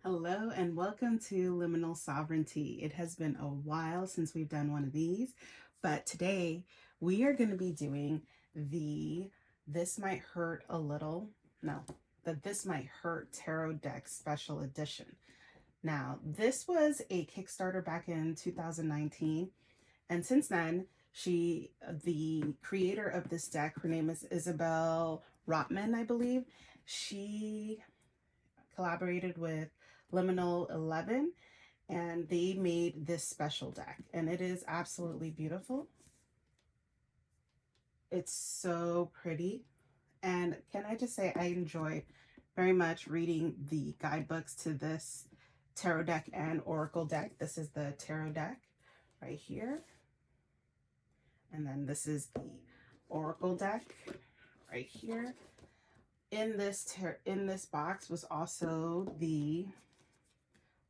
Hello and welcome to Liminal Sovereignty. It has been a while since we've done one of these, but today we are going to be doing the This Might Hurt a Little, no, the This Might Hurt Tarot Deck Special Edition. Now, this was a Kickstarter back in 2019, and since then, the creator of this deck, her name is Isabel Rotman, I believe. She collaborated with Liminal 11 and they made this special deck and it is absolutely beautiful. It's so pretty. And can I just say I enjoy very much reading the guidebooks to this tarot deck and oracle deck. This is the tarot deck right here. And then this is the oracle deck right here. In this box was also the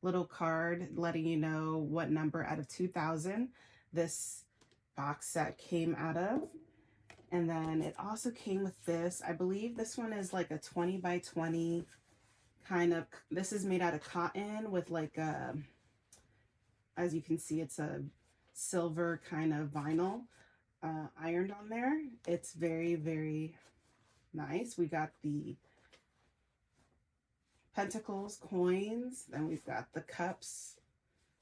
little card letting you know what number out of 2000 this box set came out of. And then it also came with this. I believe this one is like a 20 by 20 kind of, this is made out of cotton with like a, as you can see, it's a silver kind of vinyl ironed on there. It's very, very nice. We got the pentacles, coins, then we've got the cups,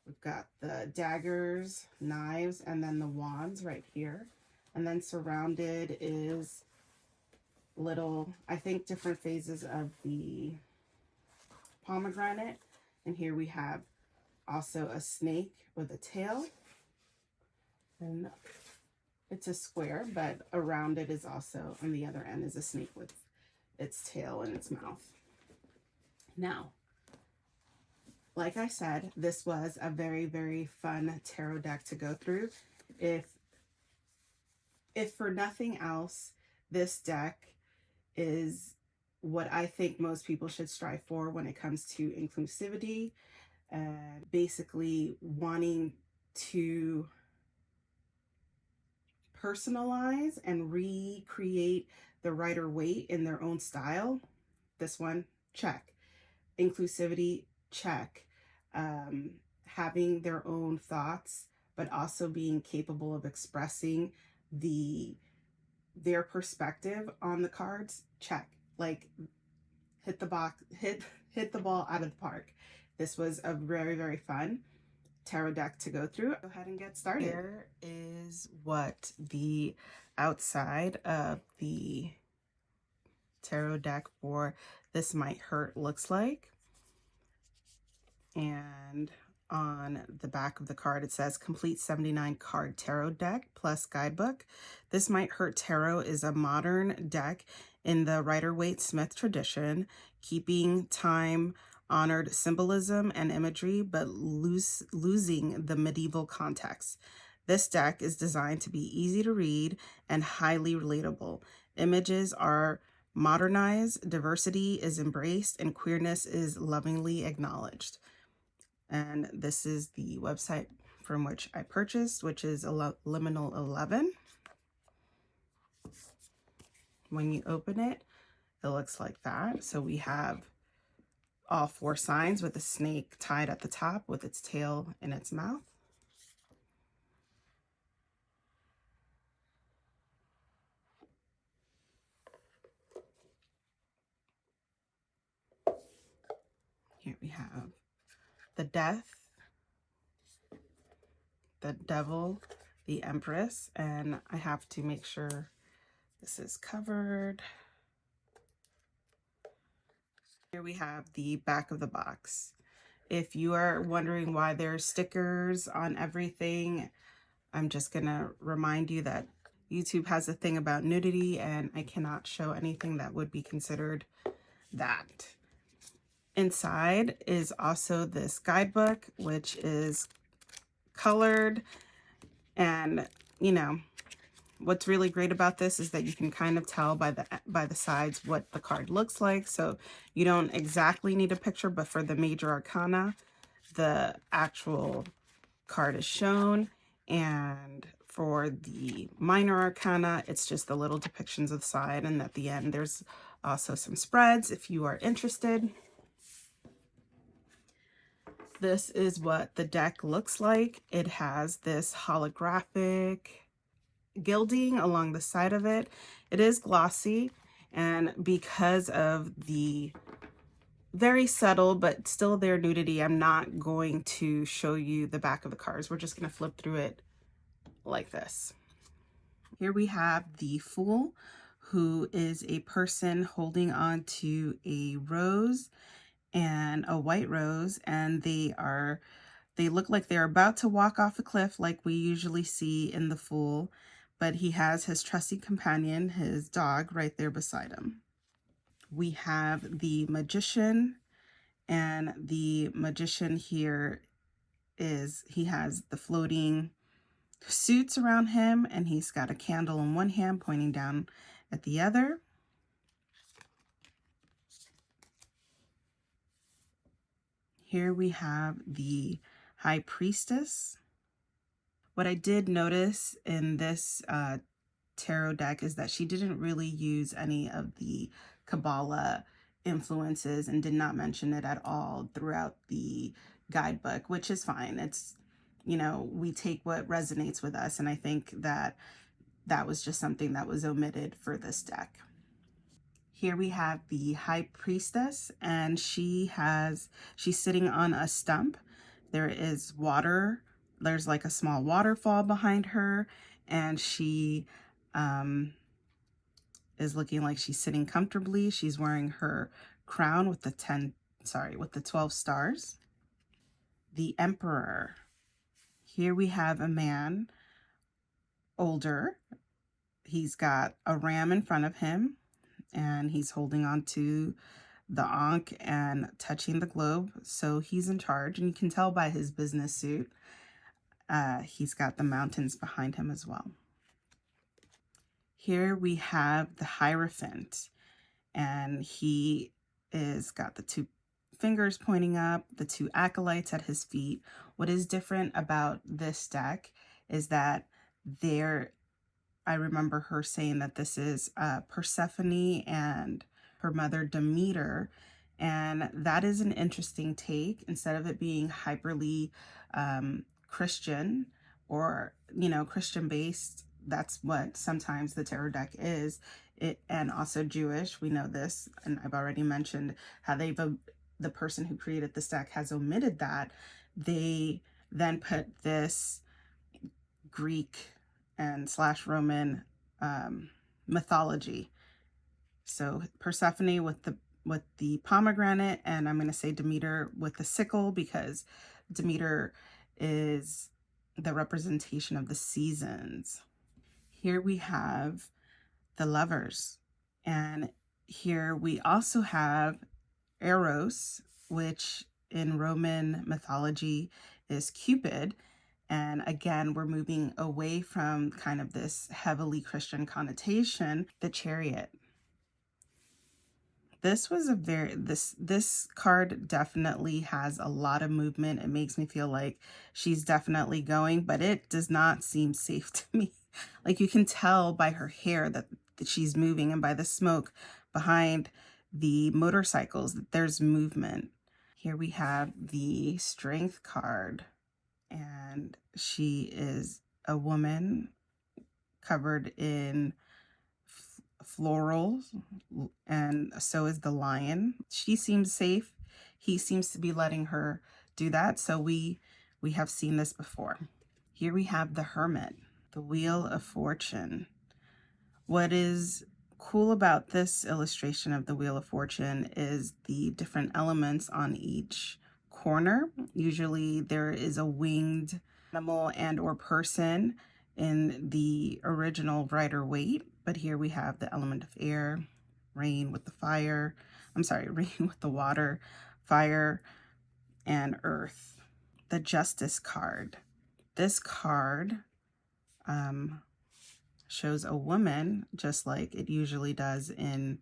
we've got the daggers, knives, and then the wands right here. And then surrounded is little, I think, different phases of the pomegranate. And here we have also a snake with a tail. And it's a square, but around it is also, on the other end, is a snake with its tail and its mouth. Now, like I said, this was a very, very fun tarot deck to go through. If for nothing else, this deck is what I think most people should strive for when it comes to inclusivity and basically wanting to personalize and recreate the Rider-Waite in their own style. This one, check. Inclusivity, check. Having their own thoughts, but also being capable of expressing their perspective on the cards, check. Like, hit the ball out of the park. This was a very, very fun tarot deck to go through. Go ahead and get started. Here is what the outside of the tarot deck for This Might Hurt looks like. And on the back of the card, it says complete 79 card tarot deck plus guidebook. This Might Hurt Tarot is a modern deck in the Rider-Waite Smith tradition, keeping time honored symbolism and imagery, but losing the medieval context. This deck is designed to be easy to read and highly relatable. Images are modernized, diversity is embraced, and queerness is lovingly acknowledged. And this is the website from which I purchased, which is Liminal 11. When you open it, it looks like that. So we have all 4 signs with a snake tied at the top with its tail in its mouth. Here we have the Death, the Devil, the Empress, and I have to make sure this is covered. Here we have the back of the box. If you are wondering why there's stickers on everything, I'm just gonna remind you that YouTube has a thing about nudity and I cannot show anything that would be considered that. Inside is also this guidebook, which is colored, and you know what's really great about this is that you can kind of tell by the sides what the card looks like, so you don't exactly need a picture, but for the major arcana the actual card is shown, and for the minor arcana it's just the little depictions of the side, and at the end there's also some spreads if you are interested. This is what the deck looks like. It has this holographic gilding along the side of it. It is glossy, and because of the very subtle but still there nudity, I'm not going to show you the back of the cards. We're just going to flip through it like this. Here we have the Fool, who is a person holding on to a rose and a white rose, and they look like they're about to walk off a cliff like we usually see in the Fool, but he has his trusty companion, his dog, right there beside him. We have the Magician, and the Magician here he has the floating suits around him, and he's got a candle in one hand pointing down at the other. Here we have the High Priestess. What I did notice in this tarot deck is that she didn't really use any of the Kabbalah influences and did not mention it at all throughout the guidebook, which is fine. It's, you know, we take what resonates with us, and I think that that was just something that was omitted for this deck. Here we have the High Priestess, and she's sitting on a stump. There is water. There's like a small waterfall behind her, and she is looking like she's sitting comfortably. She's wearing her crown with the 12 stars. The Emperor. Here we have a man, older. He's got a ram in front of him, and he's holding on to the Ankh and touching the globe. So he's in charge, and you can tell by his business suit. He's got the mountains behind him as well. Here we have the Hierophant, and he is got the two fingers pointing up, the two acolytes at his feet. What is different about this deck is that I remember her saying that this is Persephone and her mother Demeter, and that is an interesting take. Instead of it being hyperly Christian or, you know, Christian based, that's what sometimes the tarot deck is. And also Jewish, we know this, and I've already mentioned how the person who created this deck has omitted that. They then put this Greek and / Roman mythology. So Persephone with the pomegranate, and I'm going to say Demeter with the sickle, because Demeter is the representation of the seasons. Here we have the Lovers, and here we also have Eros, which in Roman mythology is Cupid. And again, we're moving away from kind of this heavily Christian connotation. The Chariot. This was this card definitely has a lot of movement. It makes me feel like she's definitely going, but it does not seem safe to me. Like, you can tell by her hair that she's moving, and by the smoke behind the motorcycles that there's movement. Here we have the Strength card, and she is a woman covered in florals, and so is the Lion. She seems safe. He seems to be letting her do that, so we have seen this before. Here we have the Hermit, the Wheel of Fortune. What is cool about this illustration of the Wheel of Fortune is the different elements on each corner. Usually there is a winged animal and or person in the original Rider-Waite, but here we have the element of air, rain with the fire, rain with the water, fire, and earth. The Justice card. This card shows a woman, just like it usually does in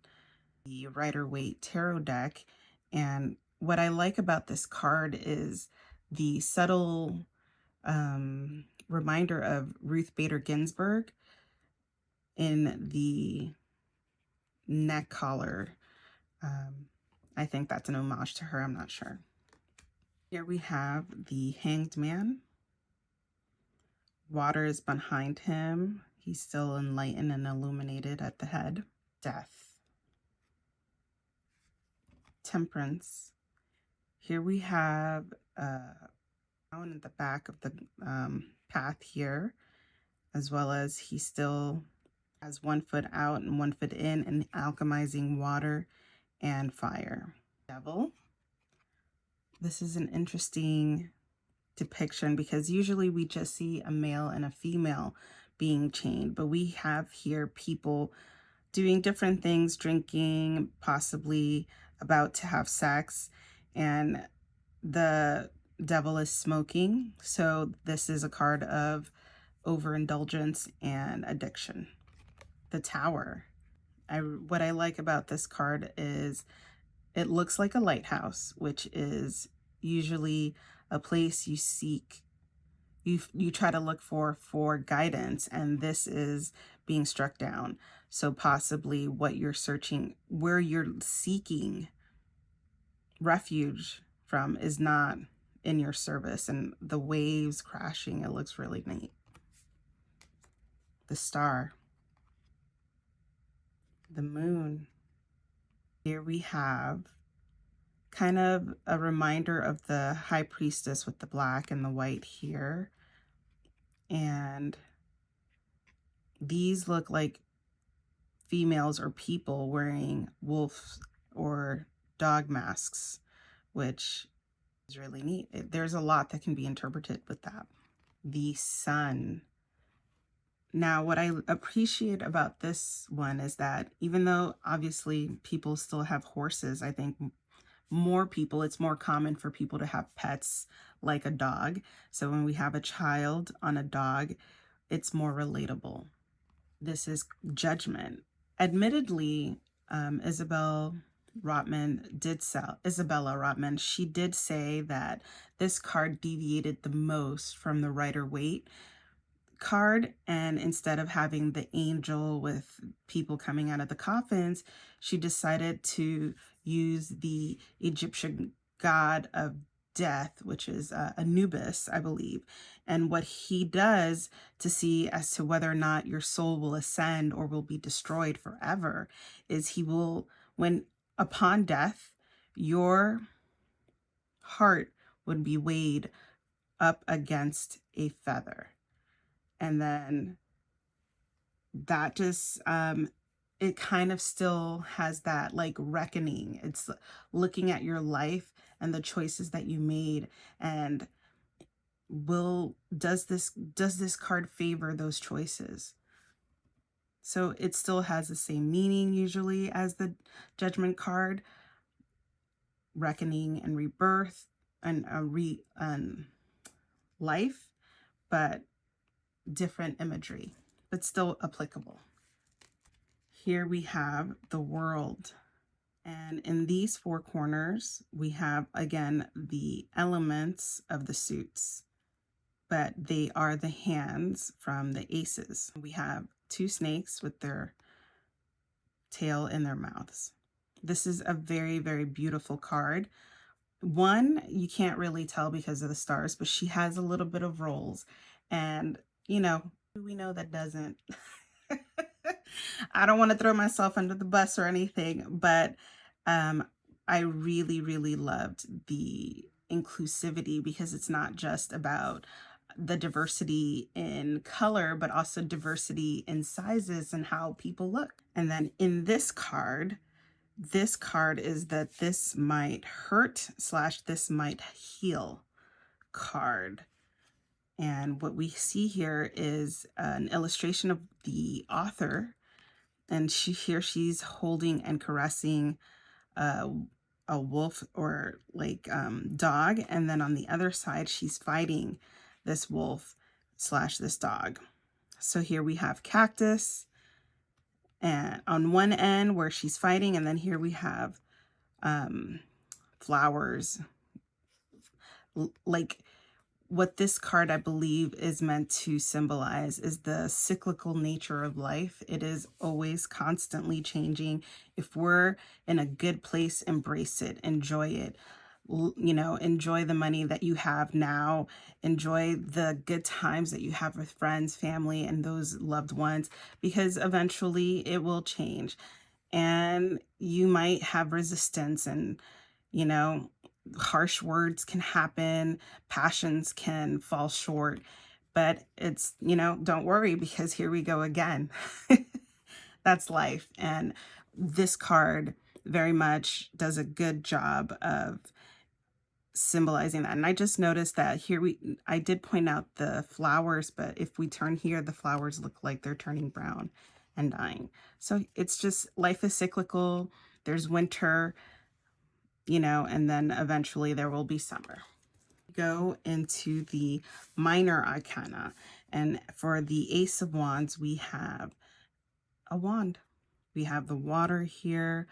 the Rider-Waite tarot deck. And what I like about this card is the subtle reminder of Ruth Bader Ginsburg in the neck collar. I think that's an homage to her, I'm not sure. Here we have the Hanged Man. Water is behind him. He's still enlightened and illuminated at the head. Death. Temperance. Here we have down at the back of the path here, as well as he still has 1 foot out and 1 foot in and alchemizing water and fire. Devil. This is an interesting depiction because usually we just see a male and a female being chained, but we have here people doing different things, drinking, possibly about to have sex, and the devil is smoking. So this is a card of overindulgence and addiction. The Tower. What I like about this card is it looks like a lighthouse, which is usually a place you seek, you try to look for guidance, and this is being struck down. So possibly what you're searching, where you're seeking refuge from is not in your service, and the waves crashing, it looks really neat. The Star. The Moon. Here we have kind of a reminder of the High Priestess with the black and the white here. And these look like females or people wearing wolf or dog masks, which is really neat. There's a lot that can be interpreted with that. The Sun. Now, what I appreciate about this one is that even though obviously people still have horses, I think it's more common for people to have pets like a dog. So when we have a child on a dog, it's more relatable. This is Judgment. Admittedly, Isabella Rotman, she did say that this card deviated the most from the Rider-Waite card, and instead of having the angel with people coming out of the coffins, she decided to use the Egyptian god of death, which is Anubis, I believe. And what he does to see as to whether or not your soul will ascend or will be destroyed forever is he will, when upon death, your heart would be weighed up against a feather. And then that just, it kind of still has that like reckoning. It's looking at your life and the choices that you made, and does this card favor those choices? So it still has the same meaning usually as the Judgment card, reckoning and rebirth and life, but different imagery, but still applicable. Here we have the World. And in these 4 corners, we have, again, the elements of the suits, but they are the hands from the aces. We have 2 snakes with their tail in their mouths. This is a very, very beautiful card. One, you can't really tell because of the stars, but she has a little bit of rolls. And, you know, we know that doesn't. I don't want to throw myself under the bus or anything, but I really, really loved the inclusivity because it's not just about the diversity in color, but also diversity in sizes and how people look. And then in this card is that this might hurt / this might heal card. And what we see here is an illustration of the author, and she's holding and caressing a wolf or like dog, and then on the other side she's fighting this wolf / this dog. So here we have cactus and on one end where she's fighting, and then here we have flowers. Like what this card, I believe, is meant to symbolize is the cyclical nature of life. It is always constantly changing. If we're in a good place, embrace it, enjoy it. you know, enjoy the money that you have now, enjoy the good times that you have with friends, family, and those loved ones, because eventually it will change. And you might have resistance, and, you know, harsh words can happen, passions can fall short, but it's, you know, don't worry, because here we go again. That's life. And this card very much does a good job of symbolizing that. And I just noticed that here I did point out the flowers, but if we turn here, the flowers look like they're turning brown and dying. So it's just, life is cyclical. There's winter, you know, and then eventually there will be summer. Go into the minor arcana, and for the Ace of Wands, we have a wand. We have the water here,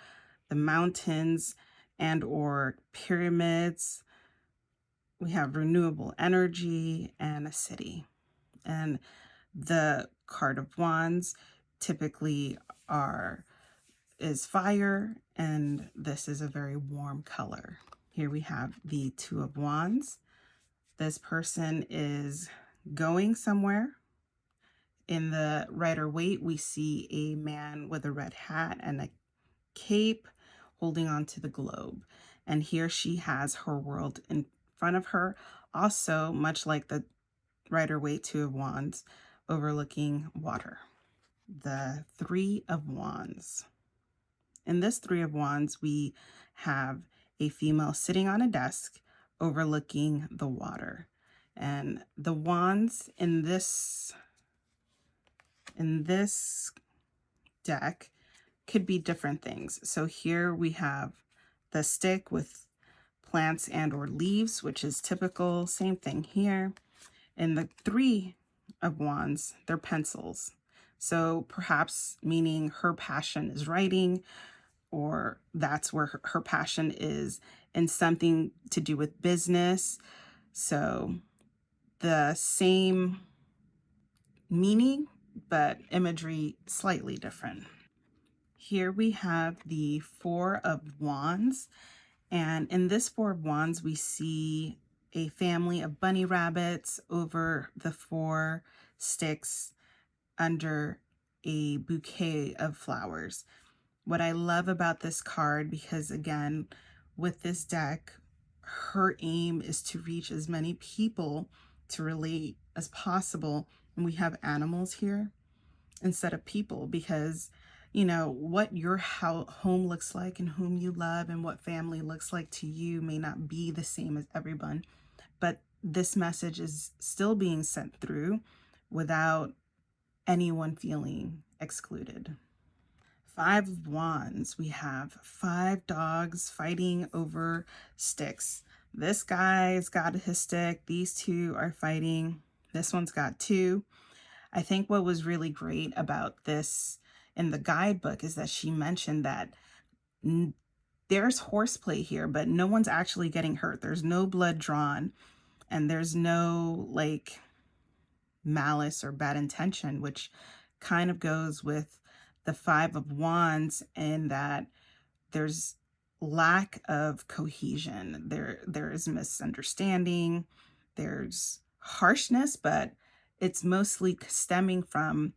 the mountains and or pyramids. We have renewable energy and a city. And the card of wands typically is fire, and this is a very warm color. Here we have the Two of Wands. This person is going somewhere. In the Rider-Waite, we see a man with a red hat and a cape holding onto the globe. And here she has her world in front of her. Also, much like the Rider-Waite Two of Wands, overlooking water. The Three of Wands. In this Three of Wands, we have a female sitting on a desk overlooking the water. And the wands in this deck could be different things. So here we have the stick with plants and or leaves, which is typical. Same thing here. In the Three of Wands, they're pencils. So perhaps meaning her passion is writing, or that's where her passion is in something to do with business. So the same meaning, but imagery slightly different. Here we have the Four of Wands. And in this Four of Wands, we see a family of bunny rabbits over the four sticks under a bouquet of flowers. What I love about this card, because again, with this deck, her aim is to reach as many people to relate as possible. And we have animals here instead of people, because, you know, what your home looks like and whom you love and what family looks like to you may not be the same as everyone. But this message is still being sent through without anyone feeling excluded. Five of Wands, we have 5 dogs fighting over sticks. This guy's got his stick. These two are fighting. This one's got 2. I think what was really great about this in the guidebook is that she mentioned that there's horseplay here, but no one's actually getting hurt. There's no blood drawn, and there's no like malice or bad intention, which kind of goes with the Five of Wands, in that there's lack of cohesion. There is misunderstanding, there's harshness, but it's mostly stemming from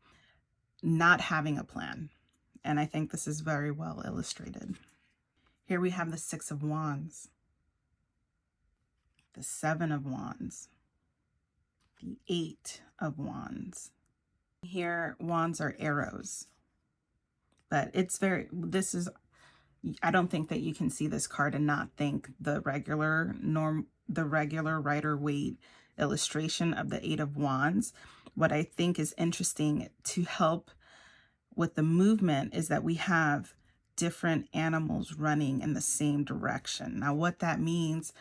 not having a plan. And I think this is very well illustrated. Here we have the Six of Wands, the Seven of Wands, the Eight of Wands. Here, wands are arrows, but it's I don't think that you can see this card and not think the regular Rider-Waite illustration of the Eight of Wands. What I think is interesting to help with the movement is that we have different animals running in the same direction. Now, what that means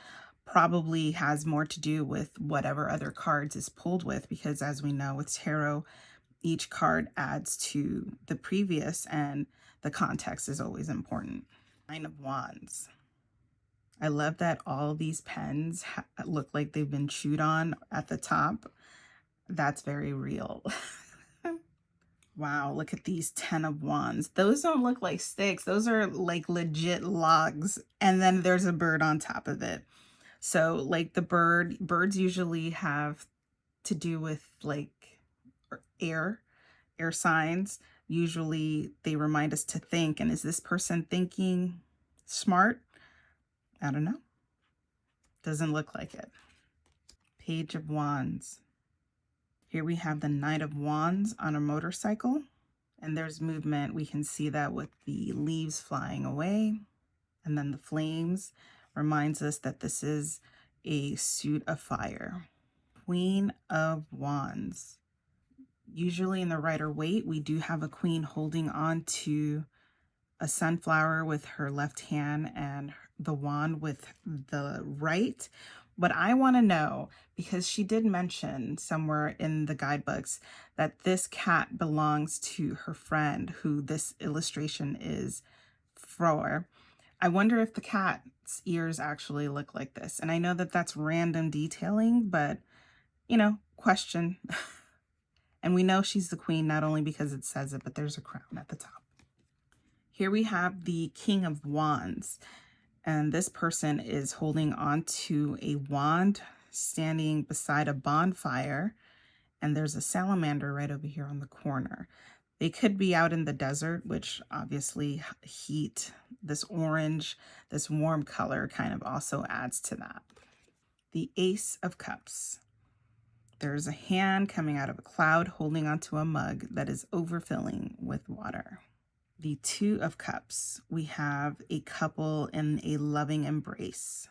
probably has more to do with whatever other cards is pulled with, because as we know with tarot, each card adds to the previous and the context is always important. Nine of Wands. I love that all these pens look like they've been chewed on at the top. That's very real. Wow, look at these 10 of wands. Those don't look like sticks. Those are like legit logs. And then there's a bird on top of it. So like the birds usually have to do with like air signs. Usually they remind us to think. And is this person thinking smart? I don't know. Doesn't look like it. Page of Wands. Here we have the Knight of Wands on a motorcycle. And there's movement. We can see that with the leaves flying away. And then the flames reminds us that this is a suit of fire. Queen of Wands. Usually in the Rider-Waite, we do have a queen holding on to a sunflower with her left hand and the wand with the right. But I want to know, because she did mention somewhere in the guidebooks that this cat belongs to her friend who this illustration is for. I wonder if the cat's ears actually look like this. And I know that that's random detailing, but, you know, question. And we know she's the queen, not only because it says it, but there's a crown at the top. Here we have the King of Wands. And this person is holding on to a wand, standing beside a bonfire. And there's a salamander right over here on the corner. They could be out in the desert, which obviously heat, this orange, this warm color kind of also adds to that. The Ace of Cups. There's a hand coming out of a cloud holding onto a mug that is overfilling with water. The Two of Cups. We have a couple in a loving embrace.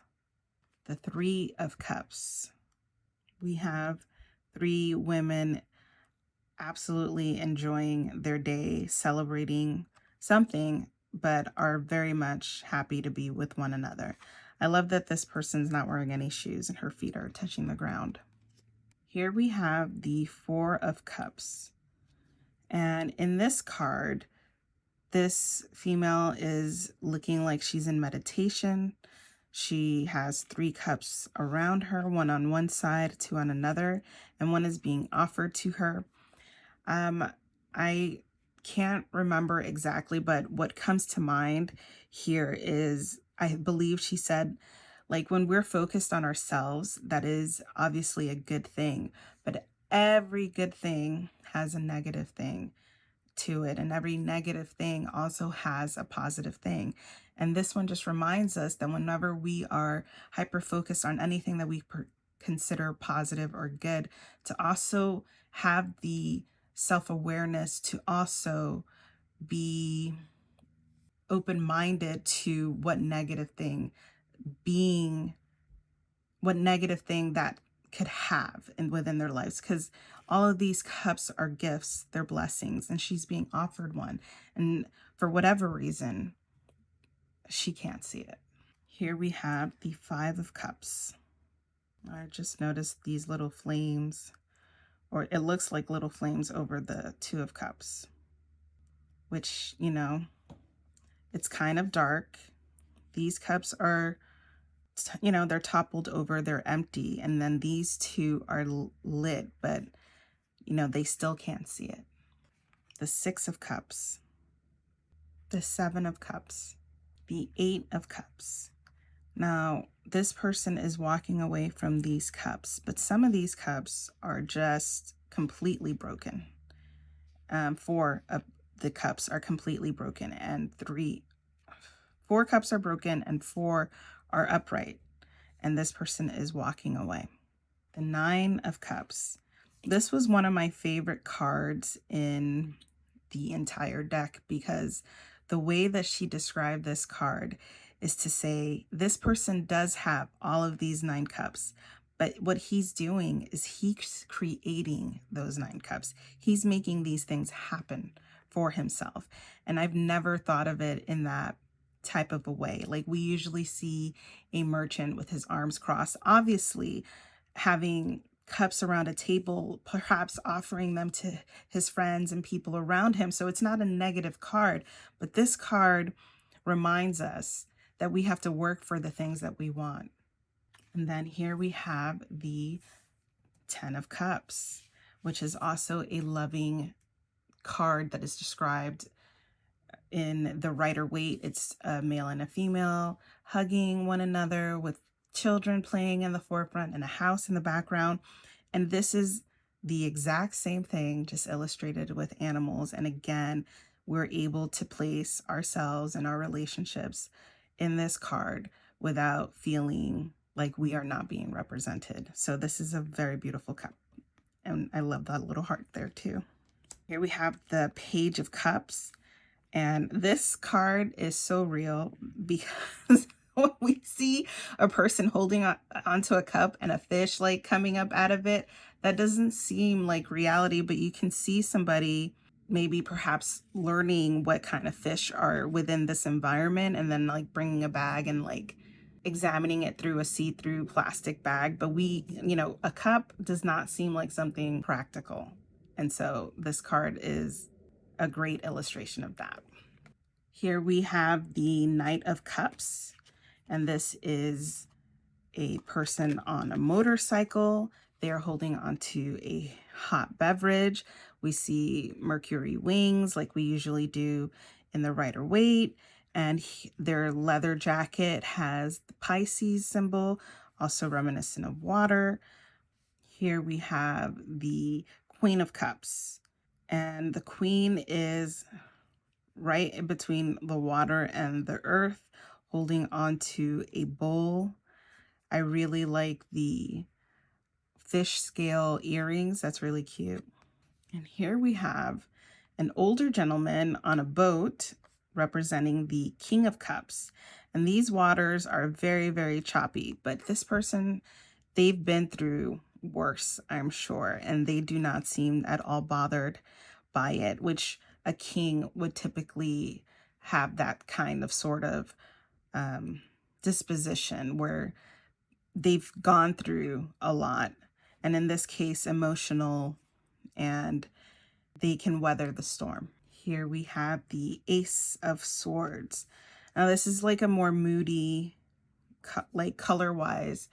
The Three of Cups. We have three women absolutely enjoying their day, celebrating something, but are very much happy to be with one another. I love that this person's not wearing any shoes and her feet are touching the ground. Here we have the Four of Cups. And in this card, this female is looking like she's in meditation. She has 3 cups around her, one on one side, 2 on another, and one is being offered to her. I can't remember exactly, but what comes to mind here is, I believe she said, like, when we're focused on ourselves, that is obviously a good thing, but every good thing has a negative thing to it, and every negative thing also has a positive thing. And this one just reminds us that whenever we are hyper focused on anything that we consider positive or good, to also have the self-awareness to also be open-minded to what negative thing that could have within their lives, because all of these cups are gifts, they're blessings, and she's being offered one, and for whatever reason she can't see it. Here we have the Five of Cups. I just noticed these little flames, or it looks like little flames over the Two of Cups, which, you know, it's kind of dark. These cups are, you know, they're toppled over, they're empty, and then these two are lit, but, you know, they still can't see it. The Six of Cups, the Seven of Cups, the Eight of Cups. Now, this person is walking away from these cups, but some of these cups are just completely broken. 4 of the cups are completely broken, and 4 cups are broken and 4 are upright, and this person is walking away. The Nine of Cups. This was one of my favorite cards in the entire deck, because the way that she described this card is to say this person does have all of these 9 cups, but what he's doing is he's creating those 9 cups. He's making these things happen for himself. And I've never thought of it in that type of a way. Like, we usually see a merchant with his arms crossed, obviously having cups around a table, perhaps offering them to his friends and people around him. So it's not a negative card, but this card reminds us that we have to work for the things that we want. And then here we have the Ten of Cups, which is also a loving card that is described in the Rider-Waite. It's a male and a female hugging one another with children playing in the forefront and a house in the background. And this is the exact same thing, just illustrated with animals. And again, we're able to place ourselves and our relationships in this card without feeling like we are not being represented. So this is a very beautiful cup. And I love that little heart there too. Here we have the Page of Cups. And this card is so real because when we see a person holding onto a cup and a fish like coming up out of it, that doesn't seem like reality, but you can see somebody maybe perhaps learning what kind of fish are within this environment and then like bringing a bag and like examining it through a see-through plastic bag. But a cup does not seem like something practical. And so this card is a great illustration of that. Here we have the Knight of Cups, and this is a person on a motorcycle. They are holding onto a hot beverage. We see Mercury wings like we usually do in the Rider-Waite, and their leather jacket has the Pisces symbol, also reminiscent of water. Here we have the Queen of Cups, and the Queen is right in between the water and the earth, holding onto a bowl. I really like the fish scale earrings. That's really cute. And here we have an older gentleman on a boat representing the King of Cups. And these waters are very, very choppy, but this person, they've been through worse, I'm sure, and they do not seem at all bothered by it, which a king would typically have that kind of sort of disposition where they've gone through a lot, and in this case emotional, and they can weather the storm. Here we have the Ace of Swords. Now this is like a more moody, like color-wise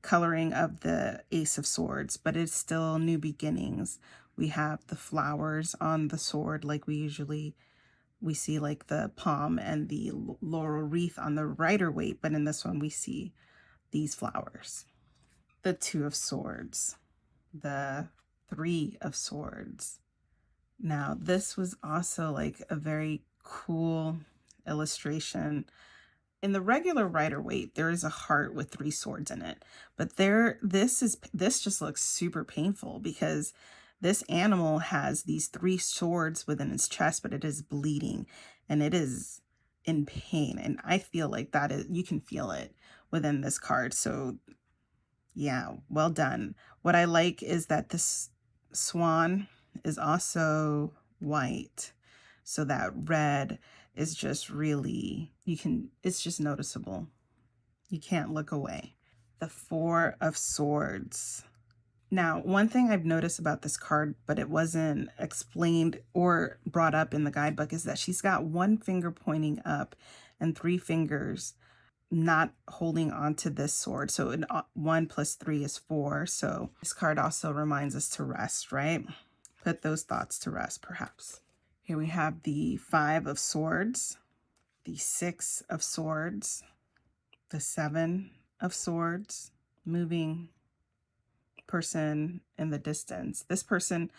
coloring of the Ace of Swords, but it's still new beginnings. We have the flowers on the sword like we see like the palm and the laurel wreath on the Rider-Waite, but in this one we see these flowers. The Two of Swords, the Three of Swords. Now this was also like a very cool illustration. In the regular Rider-Waite, there is a heart with 3 swords in it, but this just looks super painful because this animal has these 3 swords within its chest, but it is bleeding and it is in pain. And I feel like you can feel it within this card. So yeah, well done. What I like is that this swan is also white. So that red is just really, it's just noticeable. You can't look away. The Four of Swords. Now, one thing I've noticed about this card, but it wasn't explained or brought up in the guidebook, is that she's got 1 finger pointing up and 3 fingers not holding onto this sword. So 1 plus 3 is 4. So this card also reminds us to rest, right? Put those thoughts to rest, perhaps. Here we have the 5 of Swords, the 6 of Swords, the 7 of Swords, moving person in the distance. This person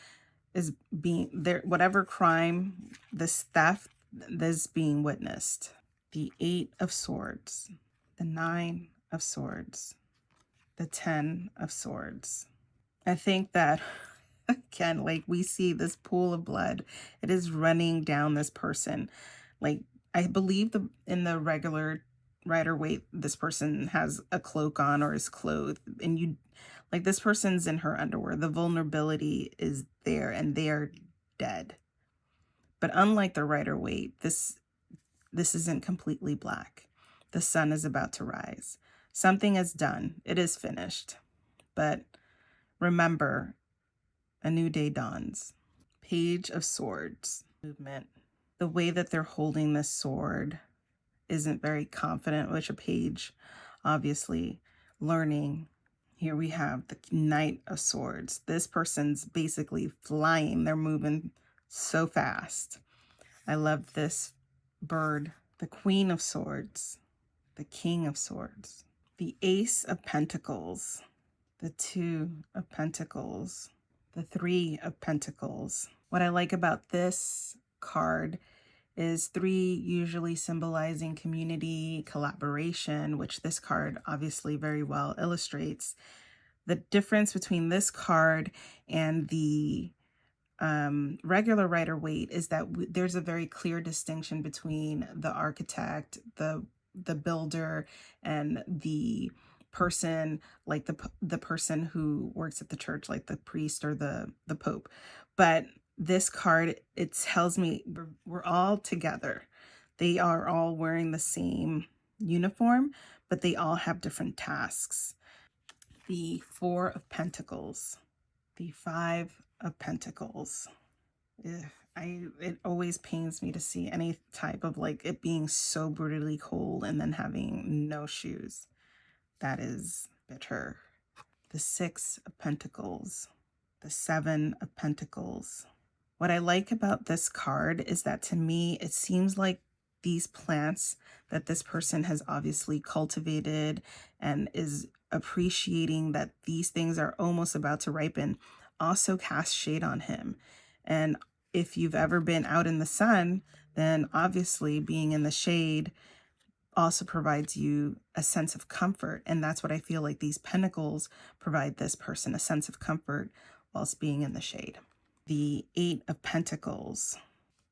is being there, whatever crime, this theft, this being witnessed. The 8 of Swords, the 9 of Swords, the 10 of Swords. I think that again, like we see this pool of blood, it is running down this person. Like I believe in the regular Rider-Waite, this person has a cloak on or is clothed, and like this person's in her underwear. The vulnerability is there and they are dead. But unlike the Rider-Waite, this isn't completely black. The sun is about to rise. Something is done. It is finished. But remember, a new day dawns. Page of Swords. Movement. The way that they're holding this sword isn't very confident, which a page, obviously, learning. Here we have the Knight of Swords. This person's basically flying. They're moving so fast. I love this bird, the Queen of Swords, the King of Swords, the Ace of Pentacles, the Two of Pentacles, the Three of Pentacles. What I like about this card is 3 usually symbolizing community, collaboration, which this card obviously very well illustrates. The difference between this card and the regular Rider-Waite is that there's a very clear distinction between the architect, the builder, and the person, like the person who works at the church, like the priest or the pope. But this card, it tells me we're all together. They are all wearing the same uniform, but they all have different tasks. The Four of Pentacles, the Five of Pentacles. It always pains me to see any type of like it being so brutally cold and then having no shoes. That is bitter. The Six of Pentacles, the Seven of Pentacles. What I like about this card is that to me, it seems like these plants that this person has obviously cultivated and is appreciating that these things are almost about to ripen also cast shade on him. And if you've ever been out in the sun, then obviously being in the shade also provides you a sense of comfort. And that's what I feel like these pentacles provide this person, a sense of comfort whilst being in the shade. The Eight of Pentacles,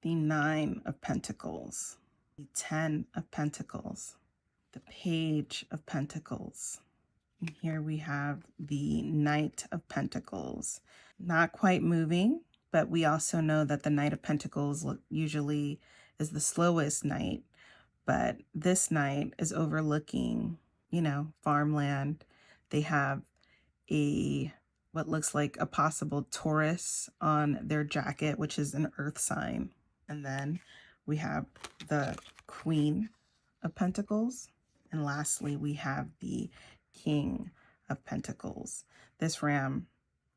the Nine of Pentacles, the Ten of Pentacles, the Page of Pentacles. And here we have the Knight of Pentacles. Not quite moving, but we also know that the Knight of Pentacles usually is the slowest knight, but this knight is overlooking, you know, farmland. They have what looks like a possible Taurus on their jacket, which is an earth sign. And then we have the Queen of Pentacles. And lastly, we have the King of Pentacles. This ram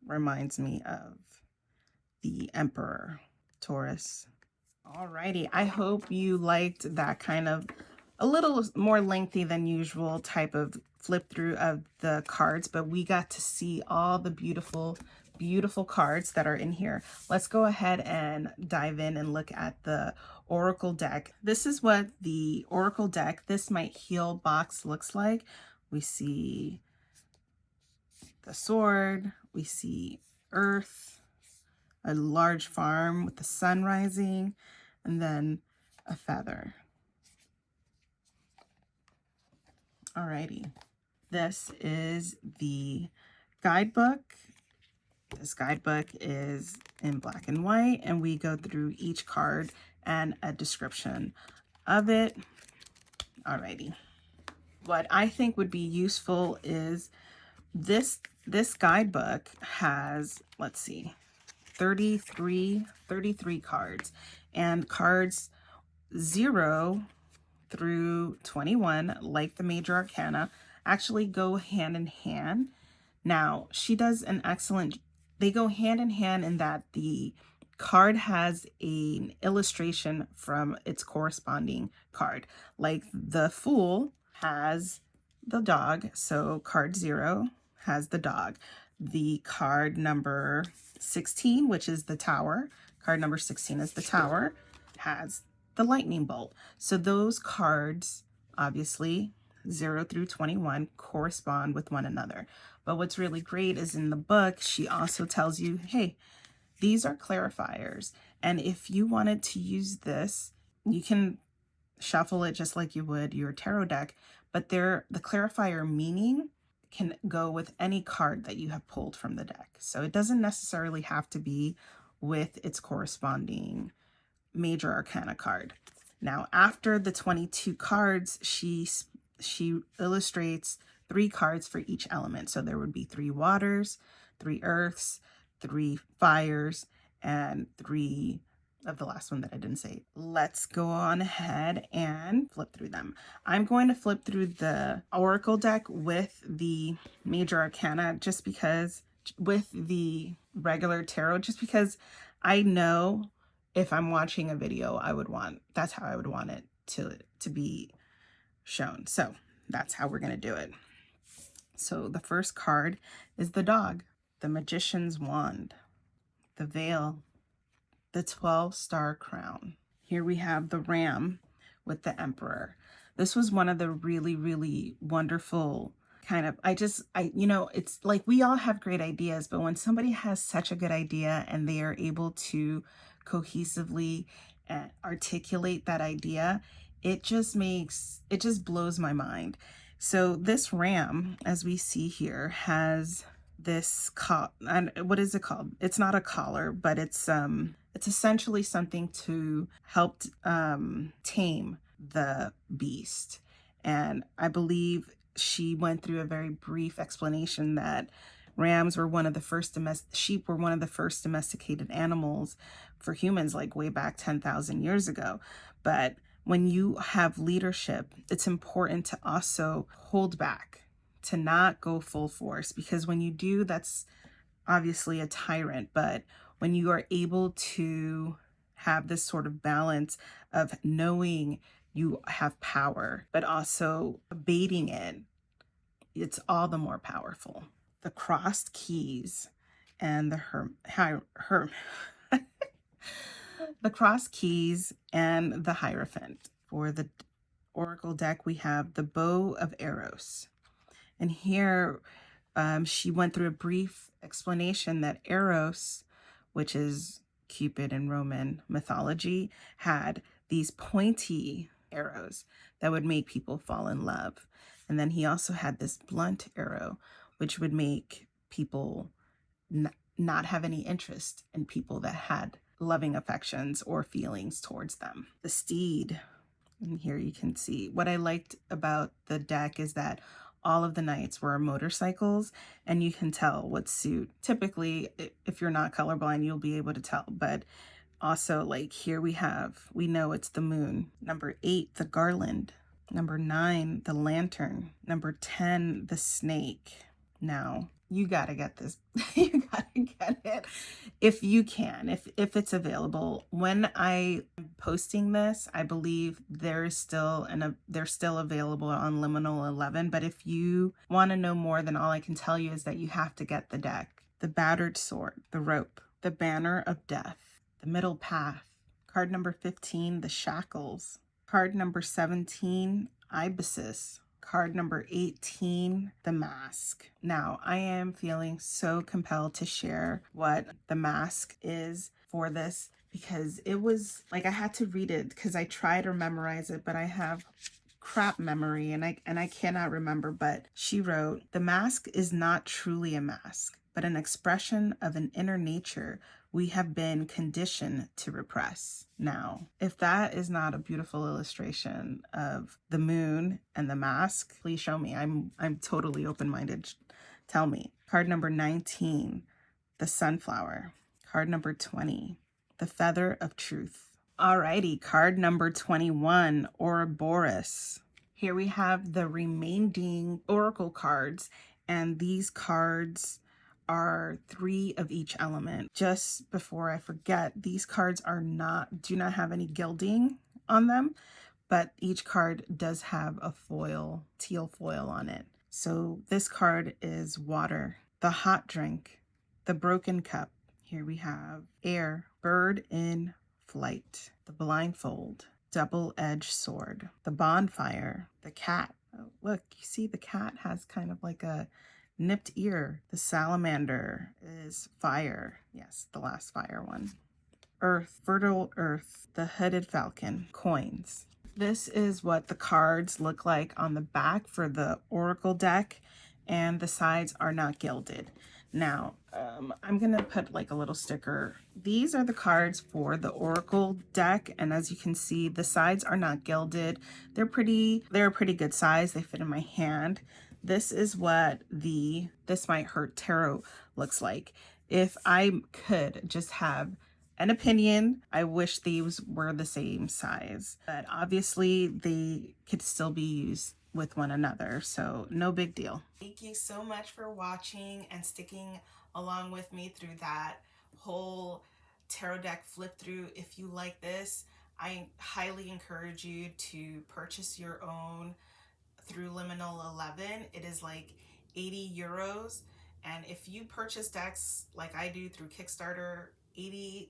reminds me of the Emperor, Taurus. Alrighty, I hope you liked that kind of a little more lengthy than usual type of flip through of the cards, but we got to see all the beautiful, beautiful cards that are in here. Let's go ahead and dive in and look at the Oracle deck. This is what the Oracle deck, this Might Heal box looks like. We see the sword, we see earth, a large farm with the sun rising, and then a feather. Alrighty, this is the guidebook. This guidebook is in black and white, and we go through each card and a description of it. Alrighty, what I think would be useful is this guidebook has, let's see, 33 cards, and cards 0 through 21, like the major arcana, actually go hand in hand. Now, she does an excellent, they go hand in hand in that the card has an illustration from its corresponding card. Like the Fool has the dog, so card 0 has the dog. The card number 16, which is the Tower, card number 16 is the Tower, has the lightning bolt. So those cards, obviously 0 through 21, correspond with one another. But what's really great is in the book, she also tells you, hey, these are clarifiers. And if you wanted to use this, you can shuffle it just like you would your tarot deck, but the clarifier meaning can go with any card that you have pulled from the deck. So it doesn't necessarily have to be with its corresponding major arcana card. Now, after the 22 cards, she illustrates 3 cards for each element. So there would be 3 waters, 3 earths, 3 fires, and 3 of the last one that I didn't say. Let's go on ahead and flip through them. I'm going to flip through the Oracle deck with the major arcana just because, with the regular tarot, just because I know if I'm watching a video, that's how I would want it to be shown. So that's how we're going to do it. So the first card is the dog, the magician's wand, the veil, the 12-star crown. Here we have the ram with the emperor. This was one of the really, really wonderful kind of, you know, it's like we all have great ideas, but when somebody has such a good idea and they are able to cohesively articulate that idea, it just blows my mind. So this ram, as we see here, has this what is it called? It's not a collar, but it's essentially something to help tame the beast. And I believe she went through a very brief explanation that rams were one of the first sheep were one of the first domesticated animals for humans, like way back 10,000 years ago. But when you have leadership, it's important to also hold back, to not go full force, because when you do, that's obviously a tyrant. But when you are able to have this sort of balance of knowing you have power, but also abating it, it's all the more powerful. The crossed keys and the the crossed keys and the Hierophant. For the Oracle deck, we have the bow of Eros. And here she went through a brief explanation that Eros, which is Cupid in Roman mythology, had these pointy arrows that would make people fall in love. And then he also had this blunt arrow, which would make people not have any interest in people that had loving affections or feelings towards them. The steed, and here you can see, what I liked about the deck is that all of the knights were motorcycles, and you can tell what suit. Typically, if you're not colorblind, you'll be able to tell, but also, like, here we know it's the moon. Number 8, the garland. Number 9, the lantern. Number 10, the snake. Now, you gotta get this. You gotta get it if you can, if it's available. When I'm posting this, I believe they're still available on Liminal 11. But if you want to know more, then all I can tell you is that you have to get the deck. The battered sword, the rope, the banner of death, the middle path. Card number 15, the shackles. Card number 17, ibises. Card number 18, the mask. Now, I am feeling so compelled to share what the mask is for this, because it was like I had to read it because I tried to memorize it, but I have crap memory and I cannot remember. But she wrote, "The mask is not truly a mask, but an expression of an inner nature we have been conditioned to repress." Now, if that is not a beautiful illustration of the moon and the mask, please show me. I'm totally open-minded. Tell me. Card number 19, the sunflower. Card number 20, the feather of truth. Alrighty, card number 21, Ouroboros. Here we have the remaining oracle cards, and these cards are 3 of each element. Just before I forget, these cards do not have any gilding on them, but each card does have a foil, teal foil on it. So this card is water, the hot drink, the broken cup. Here we have air, bird in flight, the blindfold, double-edged sword, the bonfire, the cat. Oh, look, you see the cat has kind of like a nipped ear. The salamander is fire. Yes, the last fire one. Earth, fertile earth, the hooded falcon, coins. This is what the cards look like on the back for the oracle deck, and the sides are not gilded. Now, I'm gonna put like a little sticker. These are the cards for the oracle deck, and as you can see, the sides are not gilded. They're a pretty good size. They fit in my hand. This is what This Might Hurt Tarot looks like. If I could just have an opinion, I wish these were the same size, but obviously they could still be used with one another, so no big deal. Thank you so much for watching and sticking along with me through that whole tarot deck flip through. If you like this, I highly encourage you to purchase your own through Liminal 11. It is like 80 euros. And if you purchase decks like I do through Kickstarter, 80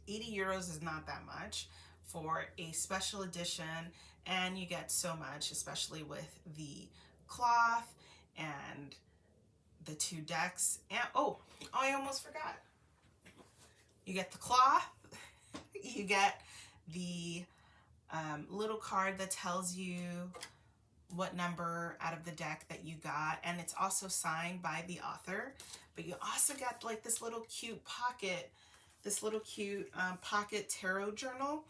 euros is not that much for a special edition, and you get so much, especially with the cloth and the 2 decks. And oh, I almost forgot. You get the cloth, you get the little card that tells you what number out of the deck that you got, and it's also signed by the author. But you also got like this little cute pocket, pocket tarot journal.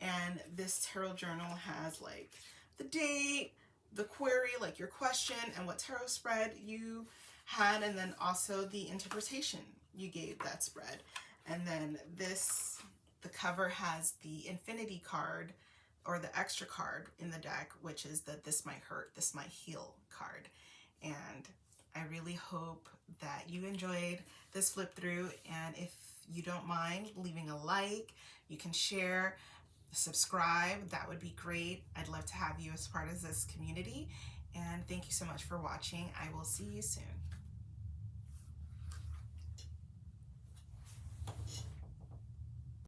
And this tarot journal has like the date, the query, like your question, and what tarot spread you had, and then also the interpretation you gave that spread. And then the cover has the infinity card, or the extra card in the deck, which is the This Might Hurt, This Might Heal card. And I really hope that you enjoyed this flip through, and if you don't mind leaving a like, you can share, subscribe, that would be great. I'd love to have you as part of this community, and thank you so much for watching. I will see you soon.